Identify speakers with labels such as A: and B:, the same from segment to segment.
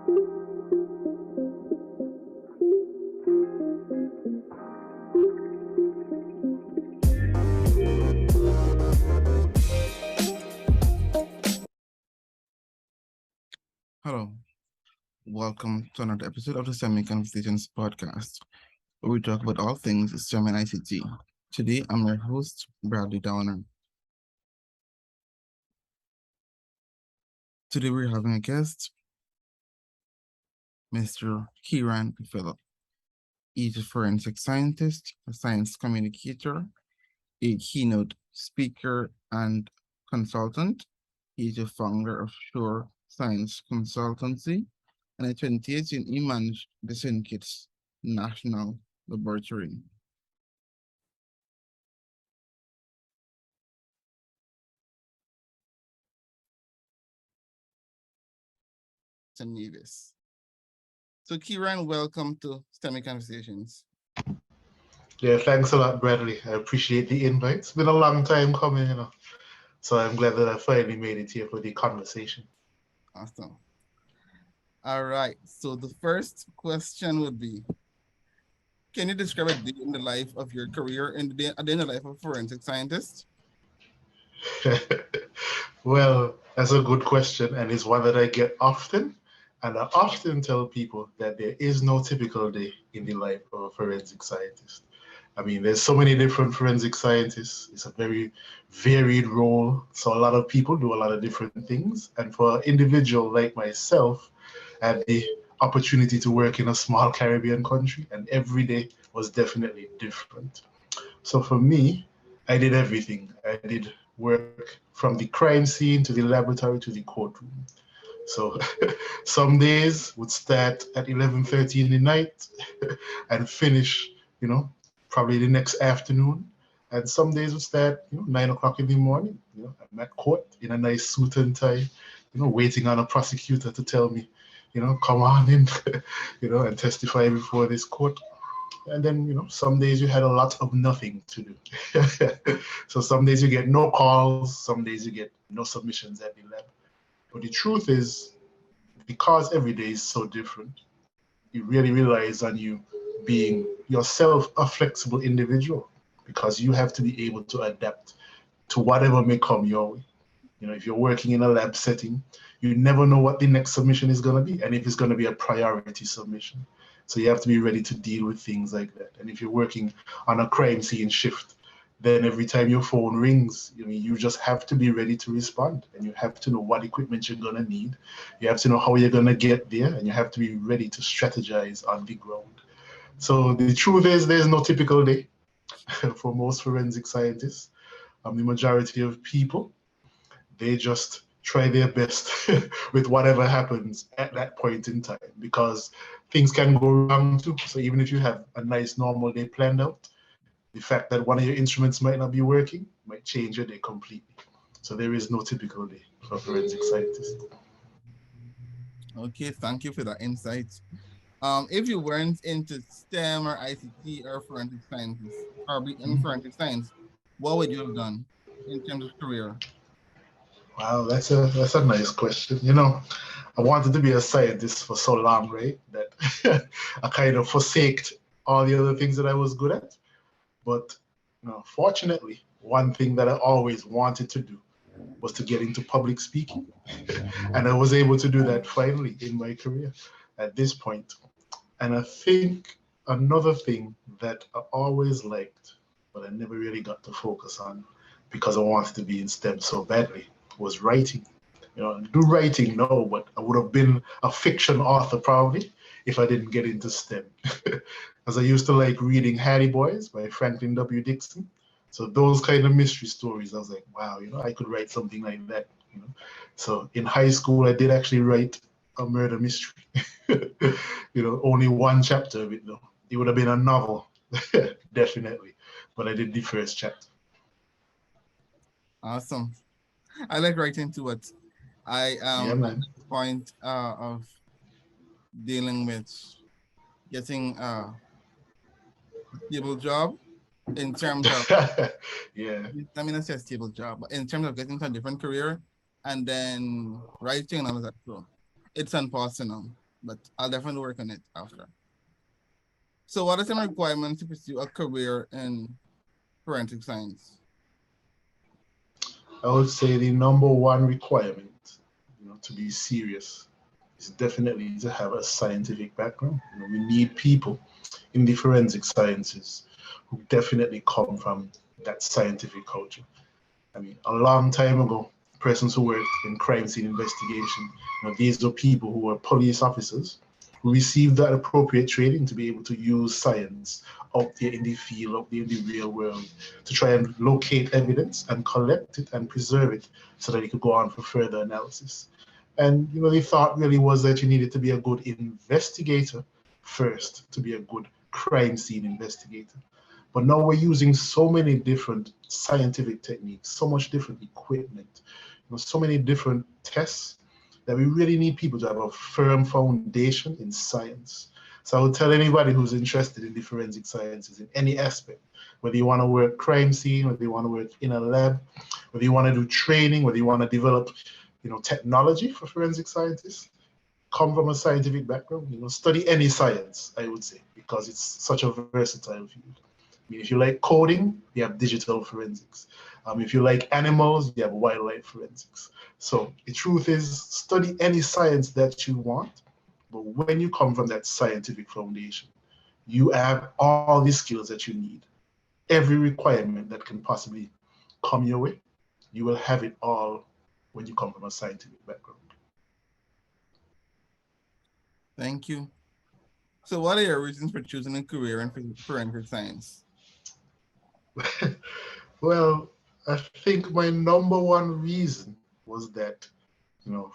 A: Hello, welcome to another episode of the Stemmy Conversations podcast, where we talk about all things STEM and ICT. Today, I'm your host, Bradley Downer. Today, we're having a guest, Mr. Ciaran Phillip. He's a forensic scientist, a science communicator, a keynote speaker, and consultant. He's a founder of Sure Science Consultancy, and in 2018, he managed the Syndicate National Laboratory. Nevis. So, Ciaran, welcome to STEMmy Conversations.
B: Yeah, thanks a lot, Bradley. I appreciate the invite. It's been a long time coming, So I'm glad that I finally made it here for the conversation.
A: Awesome. All right. So the first question would be, can you describe a day in the life of your career and a day in the life of a forensic scientist?
B: Well, that's a good question, and it's one that I get often. And I often tell people that there is no typical day in the life of a forensic scientist. I mean, there's so many different forensic scientists. It's a very varied role. So a lot of people do a lot of different things. And for an individual like myself, I had the opportunity to work in a small Caribbean country, and every day was definitely different. So for me, I did everything. I did work from the crime scene to the laboratory to the courtroom. So some days would start at 11:30 in the night and finish, probably the next afternoon. And some days would start, 9 o'clock in the morning. I'm at court in a nice suit and tie, waiting on a prosecutor to tell me, come on in, and testify before this court. And then, some days you had a lot of nothing to do. So some days you get no calls, some days you get no submissions at the lab. But the truth is, because every day is so different, it really relies on you being yourself a flexible individual, because you have to be able to adapt to whatever may come your way. If you're working in a lab setting, you never know what the next submission is going to be and if it's going to be a priority submission. So you have to be ready to deal with things like that. And if you're working on a crime scene shift, then every time your phone rings, you just have to be ready to respond, and you have to know what equipment you're going to need. You have to know how you're going to get there, and you have to be ready to strategize on the ground. So the truth is, there's no typical day for most forensic scientists. The majority of people, they just try their best with whatever happens at that point in time, because things can go wrong too. So even if you have a nice normal day planned out, the fact that one of your instruments might not be working might change your day completely. So there is no typical day for forensic scientists.
A: Okay, thank you for that insight. If you weren't into STEM or ICT or forensic sciences, or in forensic science, what would you have done in terms of career?
B: Wow, that's a nice question. I wanted to be a scientist for so long, right? That I kind of forsaked all the other things that I was good at. But fortunately, one thing that I always wanted to do was to get into public speaking. And I was able to do that finally in my career at this point. And I think another thing that I always liked, but I never really got to focus on because I wanted to be in STEM so badly, was writing. Do writing now, but I would have been a fiction author probably if I didn't get into STEM. As I used to like reading Hardy Boys by Franklin W. Dixon. So those kind of mystery stories, I was like, wow, I could write something like that. So in high school, I did actually write a murder mystery. Only one chapter of it though. It would have been a novel, definitely. But I did the first chapter.
A: Awesome. I like writing too, but I
B: Yeah,
A: am at
B: man.
A: the point of dealing with getting a stable job in terms of,
B: Yeah.
A: I mean, not say a stable job, but in terms of getting to a different career and then writing and all of that. So it's unfortunate. but I'll definitely work on it after. So what are some requirements to pursue a career in forensic science?
B: I would say the number one requirement, to be serious, is definitely to have a scientific background. We need people in the forensic sciences who definitely come from that scientific culture. I mean, a long time ago, persons who worked in crime scene investigation, these are people who were police officers who received that appropriate training to be able to use science out there in the field, out there in the real world, to try and locate evidence and collect it and preserve it so that it could go on for further analysis. And the thought really was that you needed to be a good investigator first to be a good crime scene investigator. But now we're using so many different scientific techniques, so much different equipment, so many different tests that we really need people to have a firm foundation in science. So I would tell anybody who's interested in the forensic sciences in any aspect, whether you want to work crime scene, whether you want to work in a lab, whether you want to do training, whether you want to develop, technology for forensic scientists, come from a scientific background, study any science, I would say, because it's such a versatile field. I mean, if you like coding, you have digital forensics. If you like animals, you have wildlife forensics. So the truth is, study any science that you want, but when you come from that scientific foundation, you have all the skills that you need. Every requirement that can possibly come your way, you will have it all when you come from a scientific background.
A: Thank you. So what are your reasons for choosing a career in forensic science?
B: Well, I think my number one reason was that,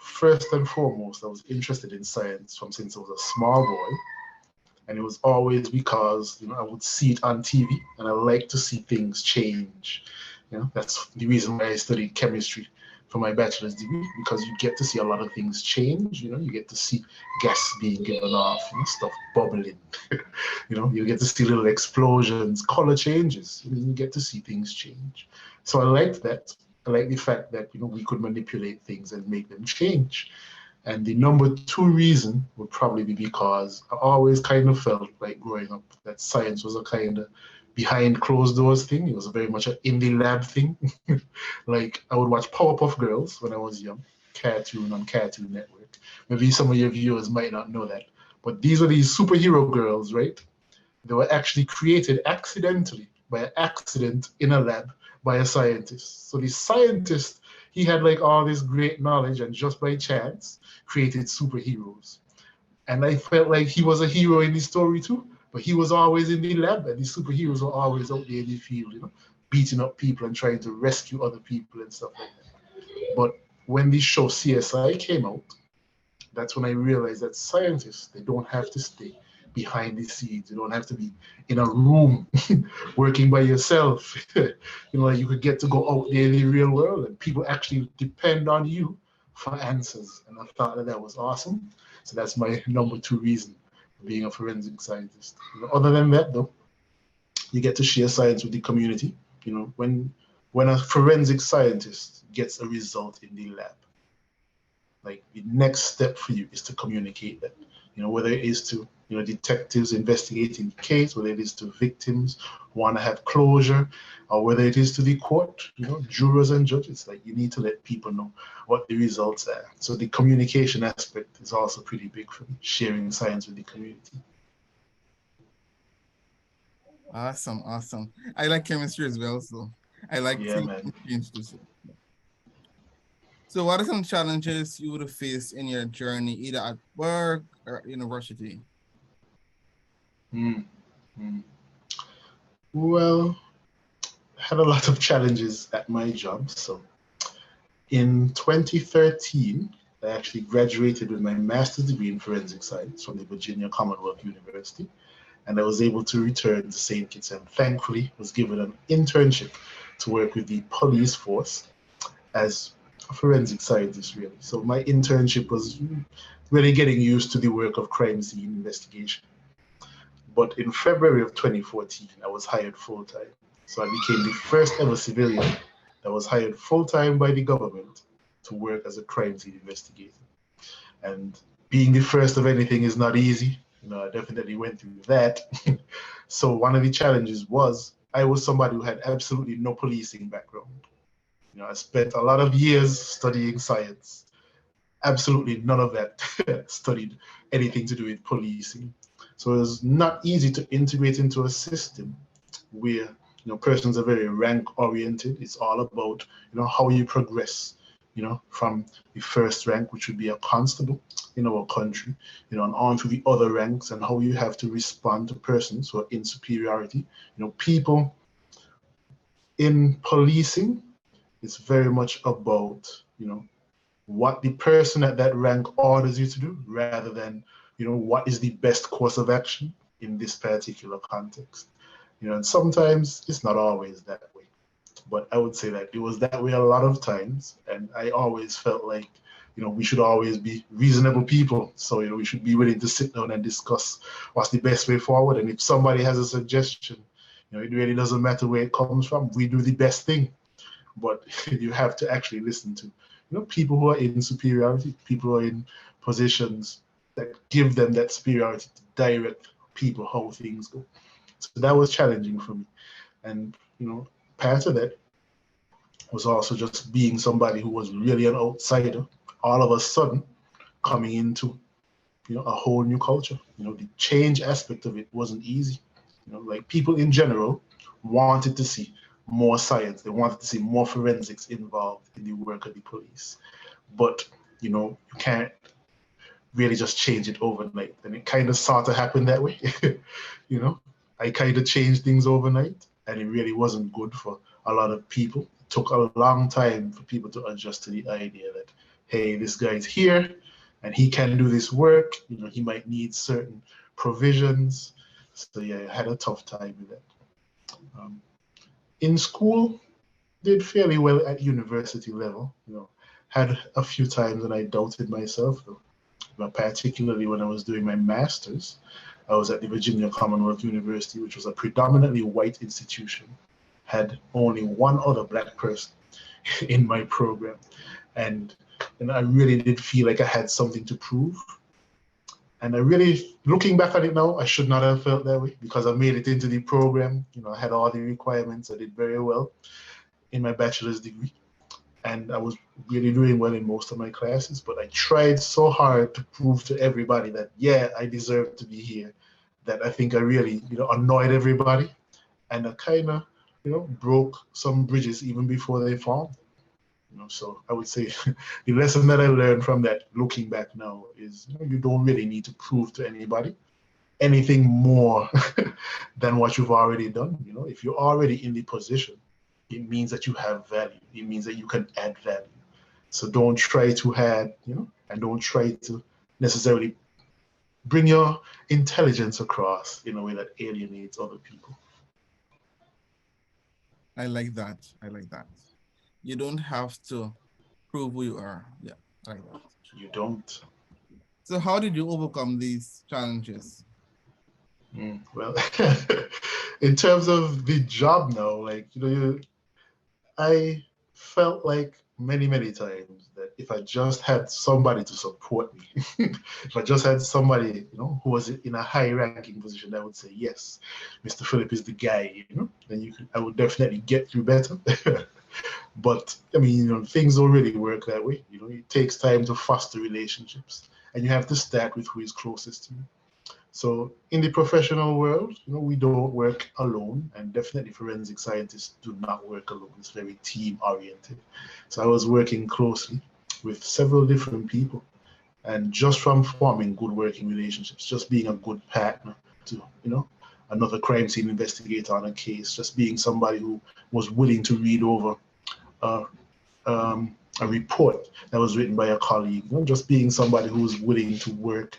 B: first and foremost, I was interested in science from since I was a small boy. And it was always because, I would see it on TV and I like to see things change. That's the reason why I studied chemistry for my bachelor's degree, because you get to see a lot of things change. You get to see gas being given off, stuff bubbling. You get to see little explosions, color changes. You get to see things change. So I liked that. I like the fact that we could manipulate things and make them change. And the number two reason would probably be because I always kind of felt like growing up that science was a kind of behind closed doors thing. It was very much an indie lab thing. Like I would watch Powerpuff Girls when I was young, cartoon on Cartoon Network. Maybe some of your viewers might not know that. But these were these superhero girls, right? They were actually created accidentally by accident in a lab by a scientist. So the scientist, he had like all this great knowledge and just by chance created superheroes. And I felt like he was a hero in the story too, but he was always in the lab and the superheroes were always out there in the field, beating up people and trying to rescue other people and stuff like that. But when this show CSI came out, that's when I realized that scientists, they don't have to stay behind the scenes. You don't have to be in a room working by yourself. You could get to go out there in the real world and people actually depend on you for answers. And I thought that that was awesome. So that's my number two reason for being a forensic scientist. Other than that, though, you get to share science with the community. When a forensic scientist gets a result in the lab, like the next step for you is to communicate that, whether it is to, detectives investigating the case, whether it is to victims who want to have closure, or whether it is to the court, jurors and judges, like you need to let people know what the results are. So the communication aspect is also pretty big for me, sharing science with the community.
A: Awesome, awesome. I like chemistry as well, so I like
B: Yeah,
A: seeing
B: man.
A: things change too. So what are some challenges you would have faced in your journey, either at work or university?
B: Mm, mm. Well, I had a lot of challenges at my job. So in 2013, I actually graduated with my master's degree in forensic science from the Virginia Commonwealth University. And I was able to return to St. Kitts and thankfully was given an internship to work with the police force as a forensic scientist, really. So my internship was really getting used to the work of crime scene investigation. But in February of 2014, I was hired full-time. So I became the first ever civilian that was hired full-time by the government to work as a crime scene investigator. And being the first of anything is not easy. I definitely went through that. So one of the challenges was I was somebody who had absolutely no policing background. I spent a lot of years studying science. Absolutely none of that studied anything to do with policing. So it was not easy to integrate into a system where persons are very rank oriented. It's all about how you progress from the first rank, which would be a constable in our country, and on to the other ranks, and how you have to respond to persons who are in superiority. People in policing, it's very much about what the person at that rank orders you to do, rather than what is the best course of action in this particular context. And sometimes it's not always that way, but I would say that it was that way a lot of times, and I always felt like we should always be reasonable people. So we should be willing to sit down and discuss what's the best way forward. And if somebody has a suggestion, it really doesn't matter where it comes from. We do the best thing, but you have to actually listen to people who are in superiority, people who are in positions that give them that superiority to direct people how things go. So that was challenging for me. And part of that was also just being somebody who was really an outsider, all of a sudden coming into a whole new culture. The change aspect of it wasn't easy. Like people in general wanted to see more science. They wanted to see more forensics involved in the work of the police. But you can't really just change it overnight. And it kind of sort of happened that way. I kind of changed things overnight, and it really wasn't good for a lot of people. It took a long time for people to adjust to the idea that, hey, this guy's here and he can do this work. He might need certain provisions. So yeah, I had a tough time with that. In school, did fairly well at university level. Had a few times when I doubted myself, particularly when I was doing my master's. I was at the Virginia Commonwealth University, which was a predominantly white institution, had only one other black person in my program. And I really did feel like I had something to prove. And I really, looking back at it now, I should not have felt that way, because I made it into the program. I had all the requirements. I did very well in my bachelor's degree. And I was really doing well in most of my classes, but I tried so hard to prove to everybody that, yeah, I deserve to be here, that I think I really, annoyed everybody. And I kind of, broke some bridges even before they formed. So I would say the lesson that I learned from that, looking back now, is you don't really need to prove to anybody anything more than what you've already done. If you're already in the position, it means that you have value. It means that you can add value. So don't try to add, and don't try to necessarily bring your intelligence across in a way that alienates other people.
A: I like that. I like that. You don't have to prove who you are. Yeah, I like that.
B: You don't.
A: So how did you overcome these challenges?
B: Well, in terms of the job now, like, I felt like many times that if I just had somebody to support me, if I just had somebody, who was in a high-ranking position, that would say, yes, Mr. Phillip is the guy, then I would definitely get through better. But I mean, things don't really work that way. It takes time to foster relationships, and you have to start with who is closest to you. So in the professional world, we don't work alone, and definitely forensic scientists do not work alone. It's very team-oriented. So I was working closely with several different people, and just from forming good working relationships, just being a good partner to, another crime scene investigator on a case, just being somebody who was willing to read over a report that was written by a colleague, just being somebody who was willing to work.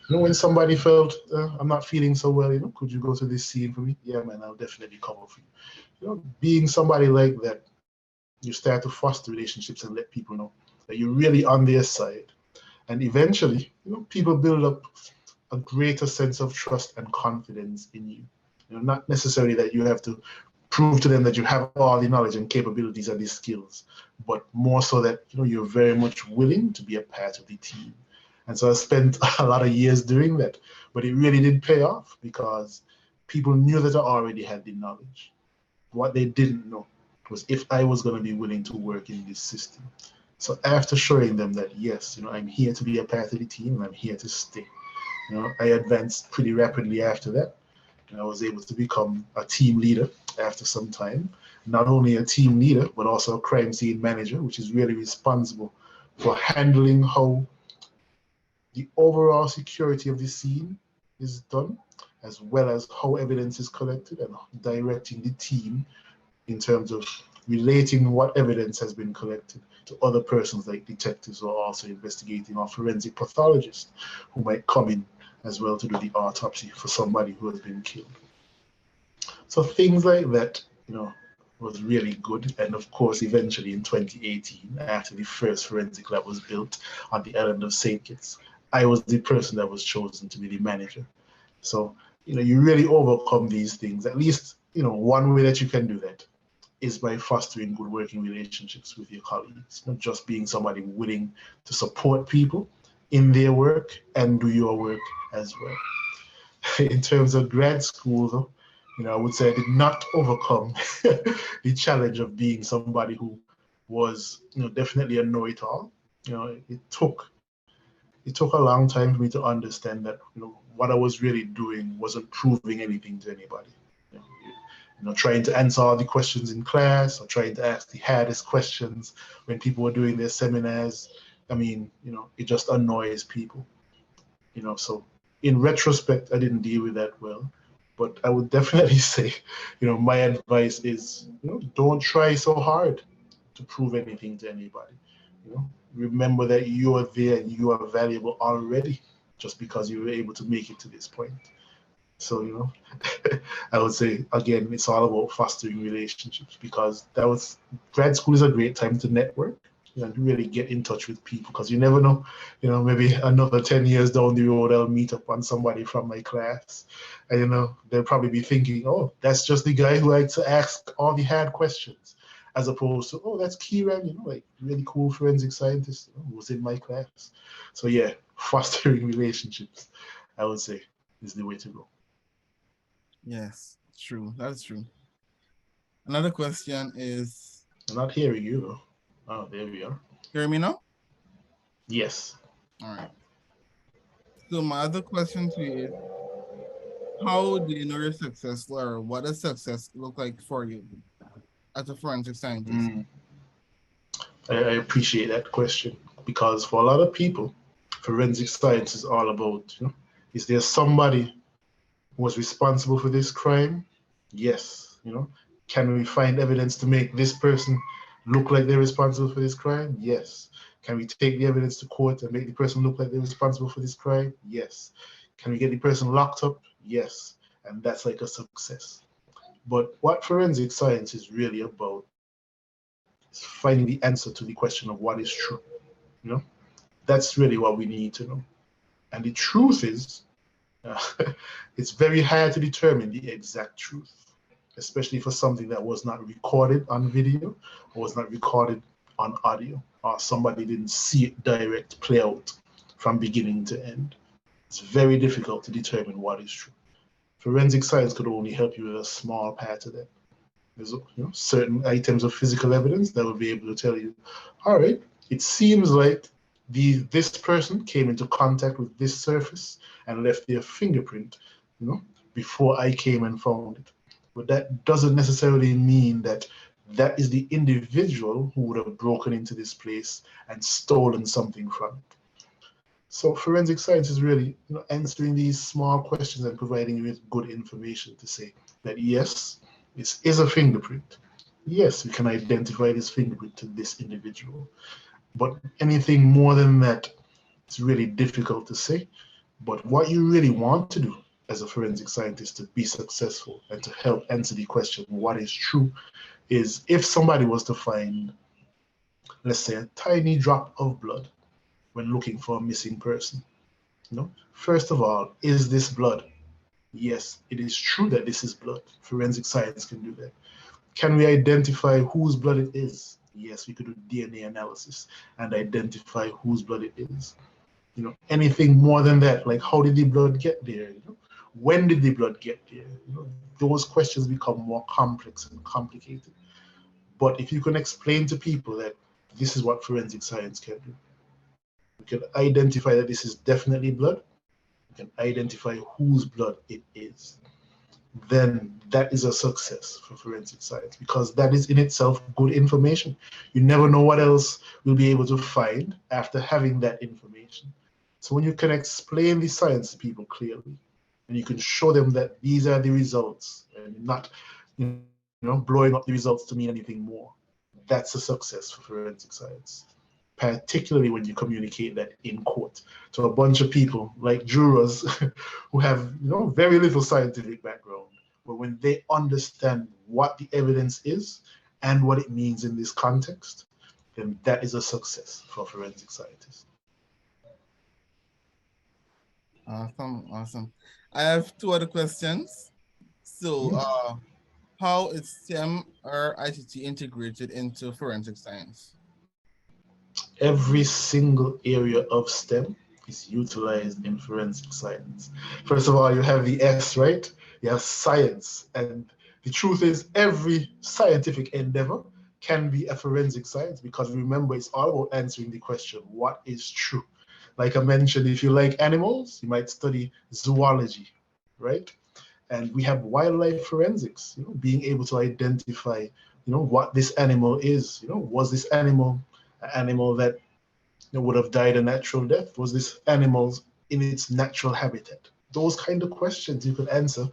B: When somebody felt, I'm not feeling so well, could you go to this scene for me? Yeah, man, I'll definitely cover for you. Being somebody like that, you start to foster relationships and let people know that you're really on their side. And eventually, people build up a greater sense of trust and confidence in you. Not necessarily that you have to prove to them that you have all the knowledge and capabilities and the skills, but more so that you're very much willing to be a part of the team. And so I spent a lot of years doing that, but it really did pay off because people knew that I already had the knowledge. What they didn't know was if I was going to be willing to work in this system. So after showing them that, yes, I'm here to be a part of the team and I'm here to stay, I advanced pretty rapidly after that. And I was able to become a team leader after some time. Not only a team leader, but also a crime scene manager, which is really responsible for handling how the overall security of the scene is done, as well as how evidence is collected and directing the team in terms of relating what evidence has been collected to other persons like detectives who are also investigating, or forensic pathologists who might come in as well to do the autopsy for somebody who has been killed. So things like that, was really good. And of course, eventually in 2018, after the first forensic lab was built on the island of St. Kitts, I was the person that was chosen to be the manager. So, you really overcome these things. At least, one way that you can do that is by fostering good working relationships with your colleagues, not just being somebody willing to support people in their work and do your work as well. In terms of grad school, though, I would say I did not overcome the challenge of being somebody who was, definitely a know-it-all. It took a long time for me to understand that, what I was really doing wasn't proving anything to anybody. Trying to answer all the questions in class or trying to ask the hardest questions when people were doing their seminars. It just annoys people. So in retrospect, I didn't deal with that well. But I would definitely say, my advice is, don't try so hard to prove anything to anybody. Remember that you are there and you are valuable already just because you were able to make it to this point. So, I would say, again, it's all about fostering relationships, because grad school is a great time to network and really get in touch with people, because you never know, maybe another 10 years down the road, I'll meet up on somebody from my class and, they'll probably be thinking, oh, that's just the guy who likes to ask all the hard questions, as opposed to, oh, that's Ciaran, like really cool forensic scientist who was in my class. So yeah, fostering relationships, I would say, is the way to go.
A: Yes, true. That's true. Another question is...
B: I'm not hearing you, though. Oh, there we are.
A: Hear me now?
B: Yes.
A: All right. So my other question to you is, how do you know you're successful, or what does success look like for you as a forensic scientist?
B: I appreciate that question, because for a lot of people, forensic science is all about, is there somebody who was responsible for this crime? Yes. Can we find evidence to make this person look like they're responsible for this crime? Yes. Can we take the evidence to court and make the person look like they're responsible for this crime? Yes. Can we get the person locked up? Yes. And that's like a success. But what forensic science is really about is finding the answer to the question of what is true. That's really what we need to know. And the truth is, it's very hard to determine the exact truth, especially for something that was not recorded on video or was not recorded on audio, or somebody didn't see it direct play out from beginning to end. It's very difficult to determine what is true. Forensic science could only help you with a small part of that. There's certain items of physical evidence that will be able to tell you, all right, it seems like this person came into contact with this surface and left their fingerprint, before I came and found it. But that doesn't necessarily mean that that is the individual who would have broken into this place and stolen something from it. So forensic science is really, answering these small questions and providing you with good information to say that yes, this is a fingerprint. Yes, we can identify this fingerprint to this individual. But anything more than that, it's really difficult to say. But what you really want to do as a forensic scientist to be successful and to help answer the question, what is true, is if somebody was to find, let's say, a tiny drop of blood when looking for a missing person, first of all, is this blood? Yes, it is true that this is blood. Forensic science can do that. Can we identify whose blood it is? Yes, we could do DNA analysis and identify whose blood it is. anything more than that, like how did the blood get there? When did the blood get there? Those questions become more complex and complicated. But if you can explain to people that this is what forensic science can do, we can identify that this is definitely blood, we can identify whose blood it is, then that is a success for forensic science, because that is in itself good information. You never know what else we'll be able to find after having that information. So when you can explain the science to people clearly, and you can show them that these are the results, and not blowing up the results to mean anything more, that's a success for forensic science, particularly when you communicate that in court to a bunch of people like jurors who have very little scientific background. But when they understand what the evidence is and what it means in this context, then that is a success for forensic scientists.
A: Awesome. I have two other questions. So, how is STEM or ICT integrated into forensic science?
B: Every single area of STEM is utilized in forensic science. First of all, you have the S, right? You have science. And the truth is, every scientific endeavor can be a forensic science, because remember, it's all about answering the question, what is true? Like I mentioned, if you like animals, you might study zoology, right? And we have wildlife forensics, being able to identify, what this animal is. Was this animal an animal that would have died a natural death? Was this animal in its natural habitat? Those kind of questions you could answer,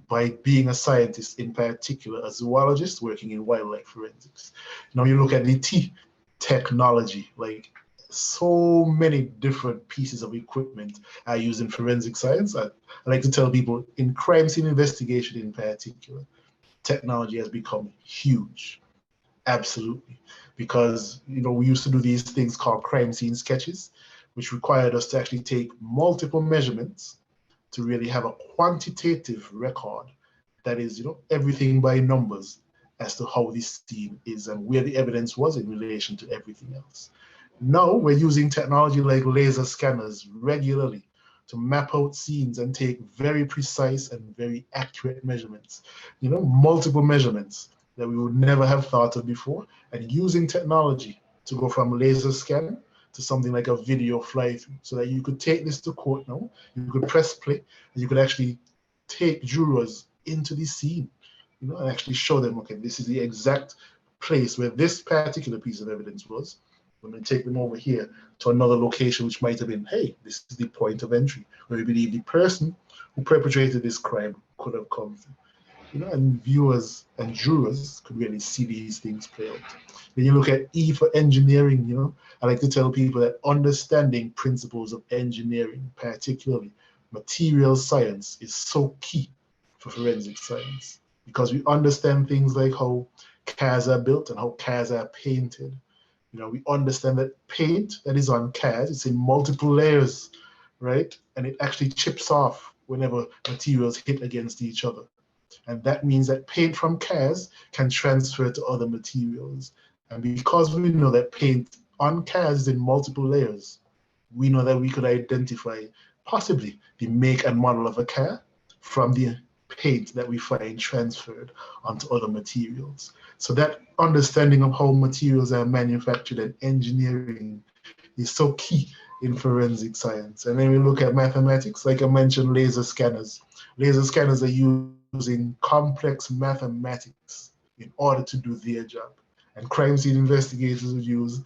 B: by being a scientist, in particular a zoologist working in wildlife forensics. You look at the technology, like so many different pieces of equipment are used in forensic science. I like to tell people, in crime scene investigation in particular, technology has become huge. Absolutely. Because, we used to do these things called crime scene sketches, which required us to actually take multiple measurements to really have a quantitative record that is, everything by numbers as to how this scene is and where the evidence was in relation to everything else. Now we're using technology like laser scanners regularly to map out scenes and take very precise and very accurate measurements, multiple measurements that we would never have thought of before, and using technology to go from laser scan to something like a video fly through, so that you could take this to court now, you could press play, and you could actually take jurors into the scene, and actually show them, okay, this is the exact place where this particular piece of evidence was. We're going to take them over here to another location, which might have been, hey, this is the point of entry where we believe the person who perpetrated this crime could have come from. And viewers and jurors could really see these things play out. When you look at E for engineering, I like to tell people that understanding principles of engineering, particularly material science, is so key for forensic science, because we understand things like how cars are built and how cars are painted. We understand that paint that is on cars, it's in multiple layers, right? And it actually chips off whenever materials hit against each other. And that means that paint from cars can transfer to other materials. And because we know that paint on cars is in multiple layers, we know that we could identify possibly the make and model of a car from the paint that we find transferred onto other materials. So that understanding of how materials are manufactured and engineering is so key in forensic science. And then we look at mathematics, like I mentioned, laser scanners. Laser scanners are using complex mathematics in order to do their job. And crime scene investigators would use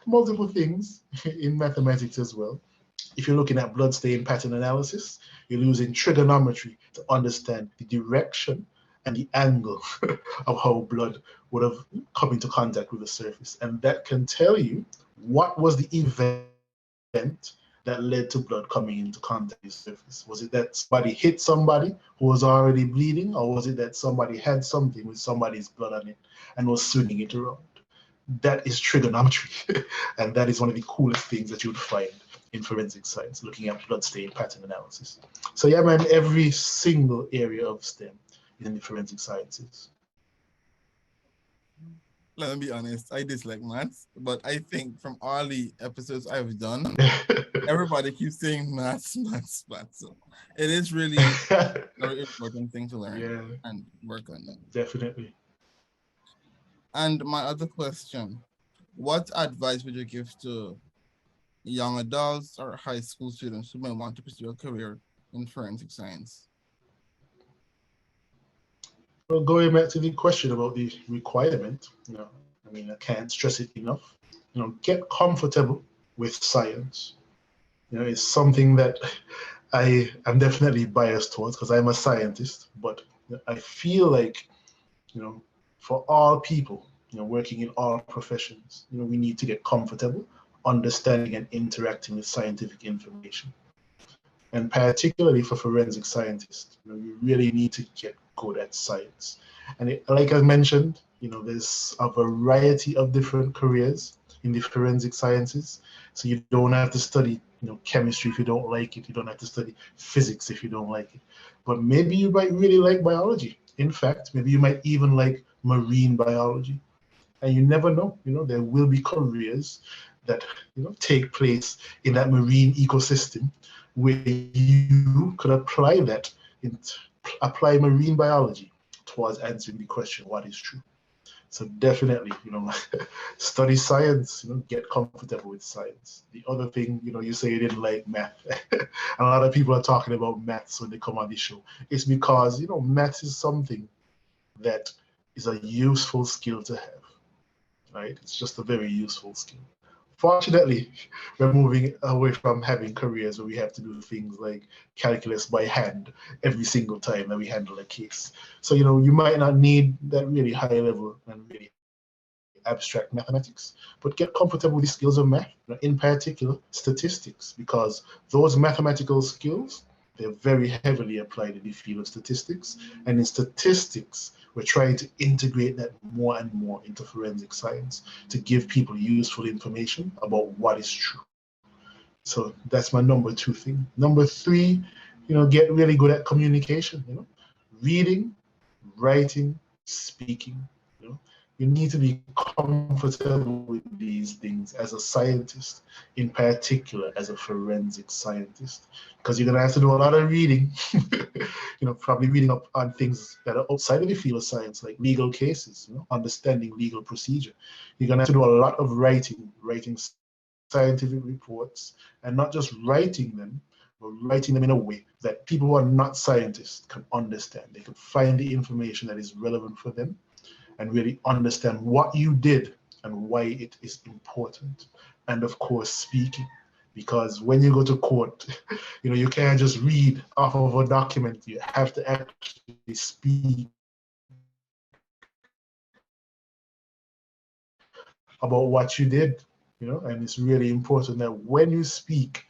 B: multiple things in mathematics as well. If you're looking at bloodstain pattern analysis, you're using trigonometry to understand the direction and the angle of how blood would have come into contact with the surface. And that can tell you what was the event that led to blood coming into contact with the surface. Was it that somebody hit somebody who was already bleeding, or was it that somebody had something with somebody's blood on it and was swinging it around? That is trigonometry. And that is one of the coolest things that you would find in forensic science, looking at bloodstain pattern analysis. So yeah, man, every single area of STEM in the forensic sciences.
A: Let me be honest, I dislike maths, but I think from all the episodes I've done, everybody keeps saying maths, maths, maths. So it is really a very important thing to learn
B: Yeah,
A: and work on it.
B: definitely.
A: And my other question, what advice would you give to young adults or high school students who might want to pursue a career in forensic science?
B: Well, going back to the question about the requirement, I mean, I can't stress it enough. Get comfortable with science. It's something that I am definitely biased towards because I'm a scientist, but I feel like, you know, for all people, working in all professions, we need to get comfortable understanding and interacting with scientific information. And particularly for forensic scientists, you really need to get good at science. And like I mentioned, there's a variety of different careers in the forensic sciences. So you don't have to study, chemistry if you don't like it. You don't have to study physics if you don't like it. But maybe you might really like biology. In fact, maybe you might even like marine biology. And you never know, there will be careers that, take place in that marine ecosystem where you could apply that in apply marine biology towards answering the question, what is true? So definitely, study science, get comfortable with science. The other thing, you say you didn't like math. A lot of people are talking about maths when they come on the show. It's because, maths is something that is a useful skill to have, right? It's just a very useful skill. Fortunately, we're moving away from having careers where we have to do things like calculus by hand every single time that we handle a case. So, you might not need that really high level and really abstract mathematics, but get comfortable with the skills of math, in particular statistics, because those mathematical skills, they're very heavily applied in the field of statistics. And in statistics, we're trying to integrate that more and more into forensic science to give people useful information about what is true. So that's my number two thing. Number three, get really good at communication, reading, writing, speaking. You need to be comfortable with these things as a scientist, in particular as a forensic scientist, because you're gonna have to do a lot of reading, probably reading up on things that are outside of the field of science, like legal cases, understanding legal procedure. You're gonna have to do a lot of writing scientific reports, and not just writing them, but writing them in a way that people who are not scientists can understand. They can find the information that is relevant for them and really understand what you did and why it is important. And of course, speaking. Because when you go to court, you can't just read off of a document. You have to actually speak about what you did, and it's really important that when you speak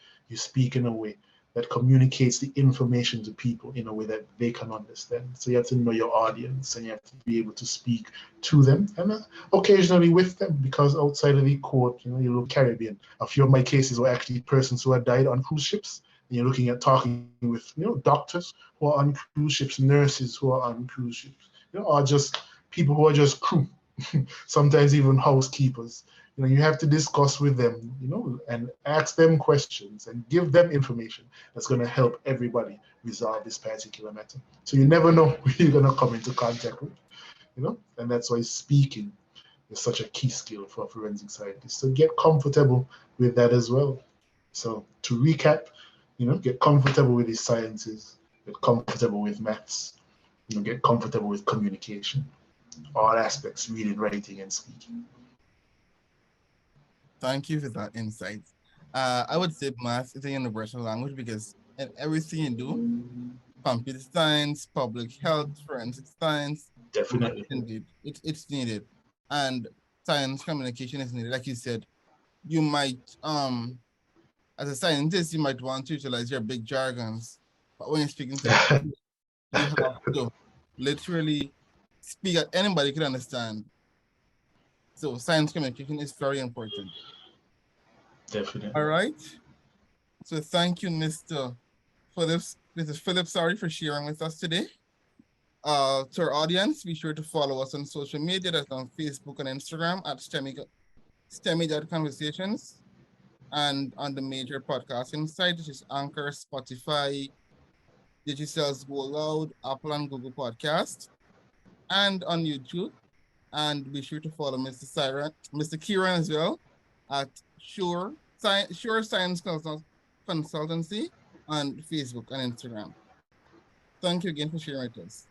B: in a way that communicates the information to people in a way that they can understand. So you have to know your audience and you have to be able to speak to them and occasionally with them, because outside of the court, you look Caribbean. A few of my cases were actually persons who had died on cruise ships. And you're looking at talking with, doctors who are on cruise ships, nurses who are on cruise ships, or just people who are just crew, sometimes even housekeepers. You have to discuss with them, and ask them questions and give them information that's going to help everybody resolve this particular matter. So you never know who you're going to come into contact with, and that's why speaking is such a key skill for forensic scientists. So get comfortable with that as well. So to recap, get comfortable with the sciences, get comfortable with maths, get comfortable with communication, all aspects, reading, writing, and speaking.
A: Thank you for that insight. I would say math is a universal language because in everything you do, computer science, public health, forensic science, math
B: Definitely.
A: indeed, it's needed. And science communication is needed. Like you said, you might, as a scientist, you might want to utilize your big jargons, but when you're speaking to the public, you have to literally speak that anybody can understand. So science communication is very important. All
B: Definitely.
A: right. So thank you, Mr. Phillips. Mr. Phillip, sorry for sharing with us today. To our audience, be sure to follow us on social media. That's on Facebook and Instagram at Stemmy.conversations, and on the major podcasting site, which is Anchor, Spotify, Digicel's Go Loud, Apple and Google Podcast, and on YouTube. And be sure to follow Mr. Ciaran as well at Sure Science Consultancy on Facebook and Instagram. Thank you again for sharing with us.